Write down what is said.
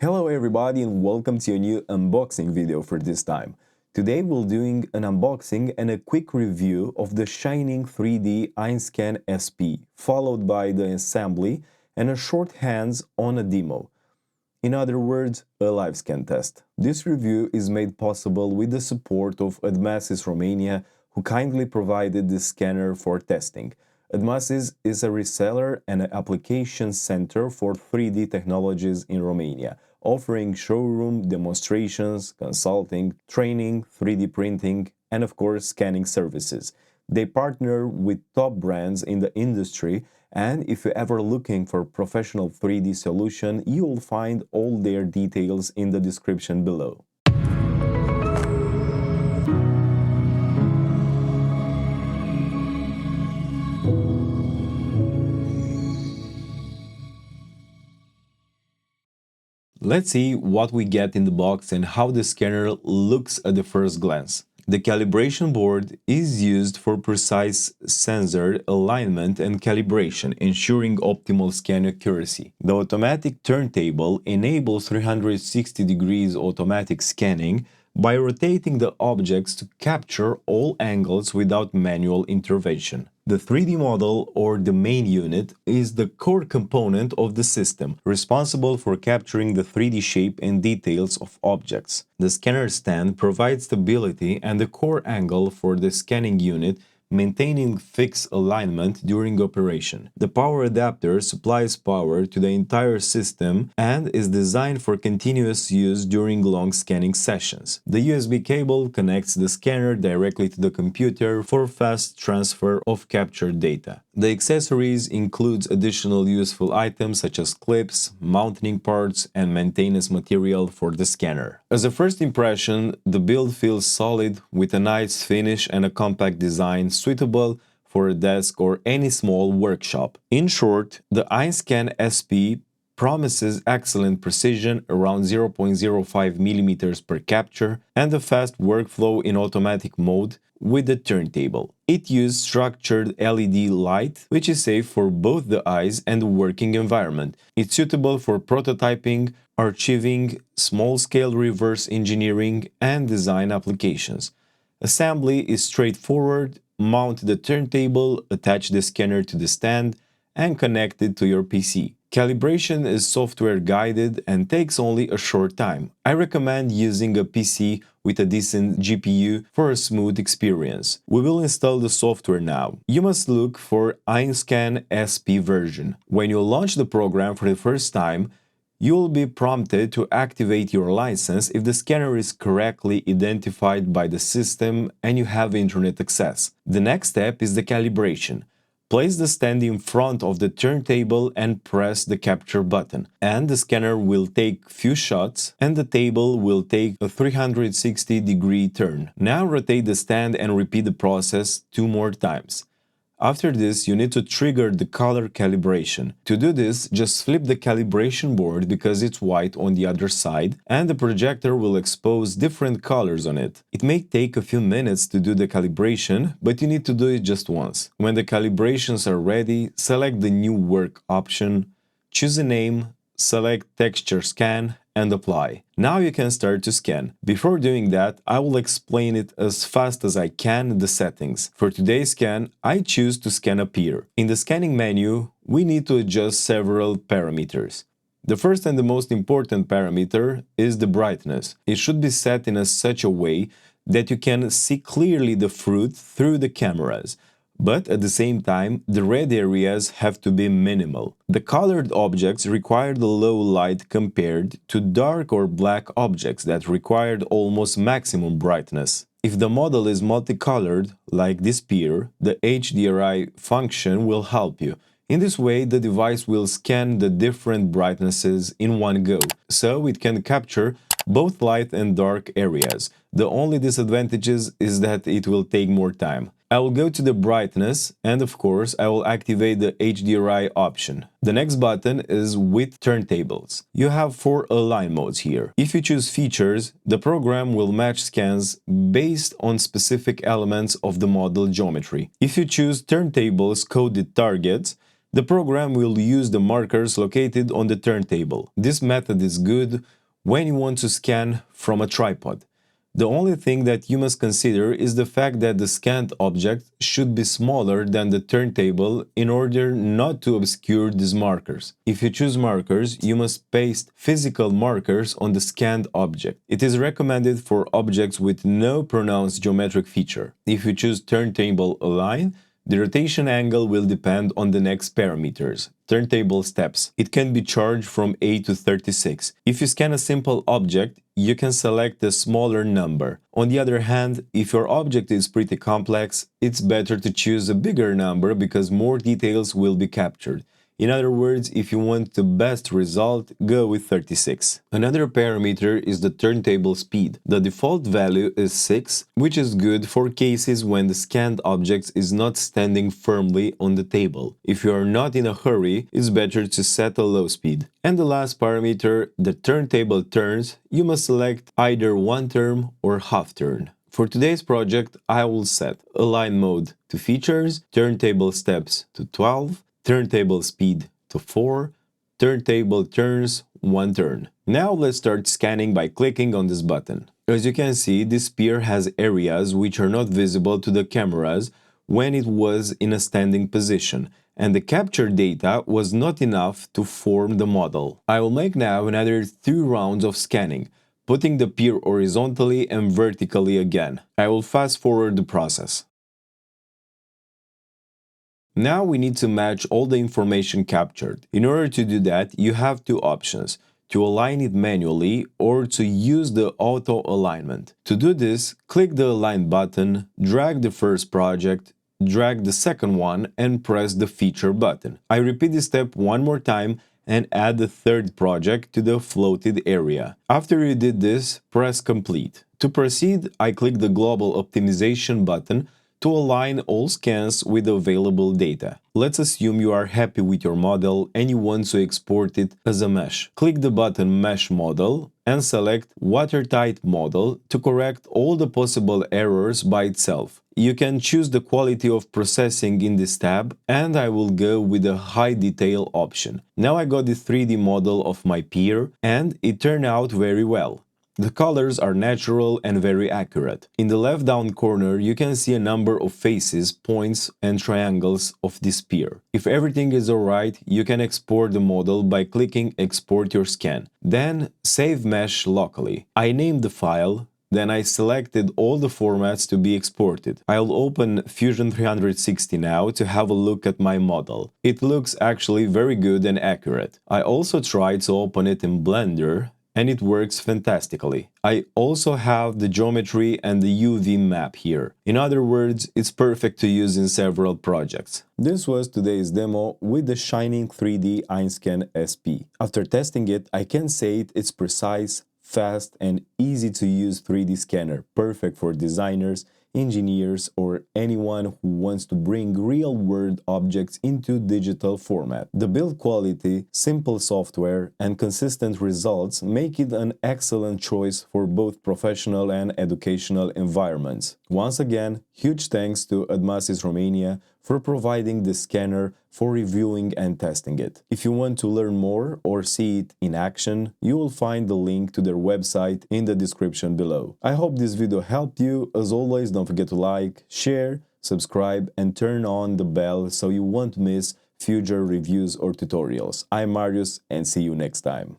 Hello everybody and welcome to a new unboxing video for this time. Today we're doing an unboxing and a quick review of the Shining 3D EinScan SP, followed by the assembly and a short hands-on demo. In other words, a live scan test. This review is made possible with the support of Admasys Romania, who kindly provided this scanner for testing. Admasys is a reseller and an application center for 3D technologies in Romania, offering showroom demonstrations, consulting, training, 3D printing, and of course scanning services. They partner with top brands in the industry, and if you're ever looking for a professional 3D solution, you will find all their details in the description below. Let's see what we get in the box and how the scanner looks at the first glance. The calibration board is used for precise sensor alignment and calibration, ensuring optimal scan accuracy. The automatic turntable enables 360 degrees automatic scanning by rotating the objects to capture all angles without manual intervention. The 3D model, or the main unit, is the core component of the system, responsible for capturing the 3D shape and details of objects. The scanner stand provides stability and the core angle for the scanning unit, maintaining fixed alignment during operation. The power adapter supplies power to the entire system and is designed for continuous use during long scanning sessions. The USB cable connects the scanner directly to the computer for fast transfer of captured data. The accessories includes additional useful items such as clips, mounting parts, and maintenance material for the scanner. As a first impression, the build feels solid with a nice finish and a compact design suitable for a desk or any small workshop. In short, the EinScan SP promises excellent precision around 0.05 mm per capture and a fast workflow in automatic mode with the turntable. It uses structured LED light, which is safe for both the eyes and the working environment. It's suitable for prototyping, archiving, small-scale reverse engineering, and design applications. Assembly is straightforward. Mount the turntable, attach the scanner to the stand, and connect it to your PC. Calibration is software guided and takes only a short time. I recommend using a PC with a decent GPU for a smooth experience. We will install the software now. You must look for EinScan SP version. When you launch the program for the first time, you will be prompted to activate your license if the scanner is correctly identified by the system and you have internet access. The next step is the calibration. Place the stand in front of the turntable and press the capture button, and the scanner will take few shots and the table will take a 360-degree turn. Now rotate the stand and repeat the process 2 more times. After this, you need to trigger the color calibration. To do this, just flip the calibration board because it's white on the other side, and the projector will expose different colors on it. It may take a few minutes to do the calibration, but you need to do it just once. When the calibrations are ready, select the New Work option, choose a name, select Texture Scan, and apply. Now you can start to scan. Before doing that, I will explain it as fast as I can the settings. For today's scan, I choose to scan a pier. In the scanning menu, we need to adjust several parameters. The first and the most important parameter is the brightness. It should be set in such a way that you can see clearly the fruit through the cameras. But at the same time, the red areas have to be minimal. The colored objects require the low light compared to dark or black objects that required almost maximum brightness. If the model is multicolored, like this pier, the HDRI function will help you. In this way, the device will scan the different brightnesses in one go, so it can capture both light and dark areas. The only disadvantage is that it will take more time. I will go to the brightness and of course I will activate the HDRI option. The next button is with turntables. You have 4 align modes here. If you choose features, the program will match scans based on specific elements of the model geometry. If you choose turntables coded targets, The program will use the markers located on the turntable. This method is good when you want to scan from a tripod. The only thing that you must consider is the fact that the scanned object should be smaller than the turntable in order not to obscure these markers. If you choose markers, you must paste physical markers on the scanned object. It is recommended for objects with no pronounced geometric feature. If you choose turntable align, the rotation angle will depend on the next parameters, turntable steps. It can be charged from 8 to 36. If you scan a simple object, you can select a smaller number. On the other hand, if your object is pretty complex, it's better to choose a bigger number because more details will be captured. In other words, if you want the best result, go with 36. Another parameter is the turntable speed. The default value is 6, which is good for cases when the scanned object is not standing firmly on the table. If you are not in a hurry, it's better to set a low speed. And the last parameter, the turntable turns, you must select either one turn or half turn. For today's project, I will set align mode to features, turntable steps to 12, turntable speed to 4, turntable turns 1 turn. Now let's start scanning by clicking on this button. As you can see, this sphere has areas which are not visible to the cameras when it was in a standing position, and the captured data was not enough to form the model. I will make now another 2 rounds of scanning, putting the sphere horizontally and vertically again. I will fast forward the process. Now we need to match all the information captured. In order to do that, you have 2 options: to align it manually or to use the auto alignment. To do this, click the Align button, drag the first project, drag the second one and press the Feature button. I repeat this step one more time and add the third project to the floated area. After you did this, press Complete. To proceed, I click the Global Optimization button to align all scans with the available data. Let's assume you are happy with your model and you want to export it as a mesh. Click the button Mesh Model and select Watertight Model to correct all the possible errors by itself. You can choose the quality of processing in this tab, and I will go with the High Detail option. Now I got the 3D model of my pier and it turned out very well. The colors are natural and very accurate. In the left down corner, you can see a number of faces, points and triangles of this pier. If everything is alright, you can export the model by clicking Export your scan. Then Save Mesh locally. I named the file, then I selected all the formats to be exported. I'll open Fusion 360 now to have a look at my model. It looks actually very good and accurate. I also tried to open it in Blender, and it works fantastically. I also have the geometry and the UV map here. In other words, it's perfect to use in several projects. This was today's demo with the Shining 3D EinScan SP. After testing it, I can say it's precise, fast and easy to use 3D scanner, perfect for designers, engineers or anyone who wants to bring real-world objects into digital format. The build quality, simple software and consistent results make it an excellent choice for both professional and educational environments. Once again, huge thanks to Admasys Romania for providing the scanner for reviewing and testing it. If you want to learn more or see it in action, you will find the link to their website in the description below. I hope this video helped you. As always, don't forget to like, share, subscribe and turn on the bell so you won't miss future reviews or tutorials. I'm Marius and see you next time.